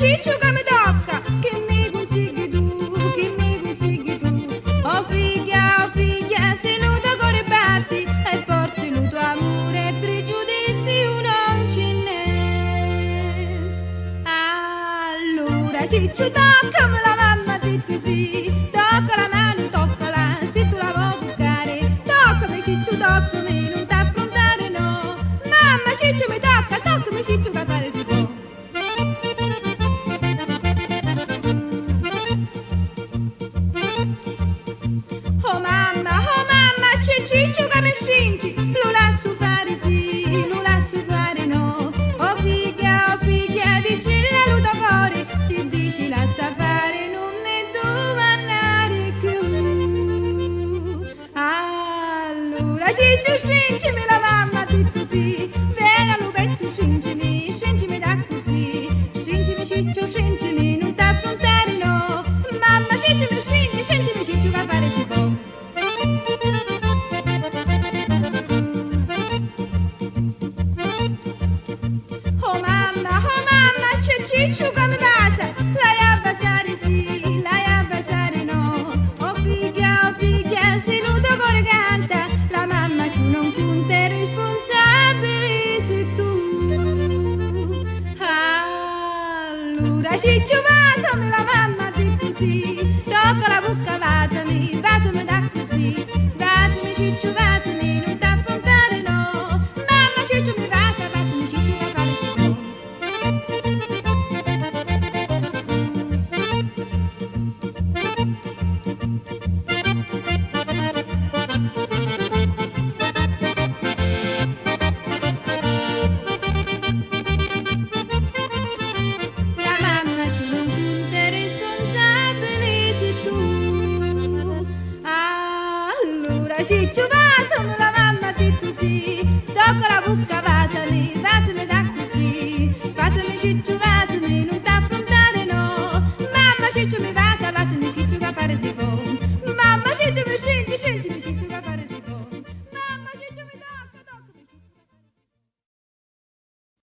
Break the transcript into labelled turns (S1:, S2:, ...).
S1: ciccio che mi tocca, che mi consigli tu, che mi consigli tu. Oh figlia, se non ti coribatti e porti il tuo amore e pregiudizi non ce n'è. Allora ciccio toccami la mamma, detto sì, tocca la mano, toccala, se tu la vuoi toccare, toccami ciccio, toccami, non t'affrontare no. Mamma ciccio mi tocca, toccami ciccio che fare si può. Oh mamma, c'è ciccio che mi stringi, lo lascio fare sì, lo lascio fare no. Oh figlia, dici la luto cuore, se dici lascia fare non mi domandare più. Allora ciccio stringimi la mamma, ha detto sì, vera lupetto stringimi da così. Stringimi ciccio, stringimi, non t'affrontare no. Mamma ciccio mi stringimi ciccio che fare si può. Oh mamma, c'è ciccio che mi passa, l'hai a basare sì, l'hai a basare no. Oh figlia, se non ti cuore canta, la mamma tu non conta è responsabile sei tu. Allora ciccio basami, la mamma ha detto sì, tocca la bocca, basami da così. Basami ciccio, basami, non t'affrontare no. Mamma ciccio mi basa, basami ciccio che fare si può. La mamma tu non conta responsabile sei tu. Allora ciccio basami, la mamma ha detto sì, tocca la bocca, basami da così. Basami ciccio, basami, non t'affrontare no. Mamma ciccio mi basa, basami ciccio che fare si può.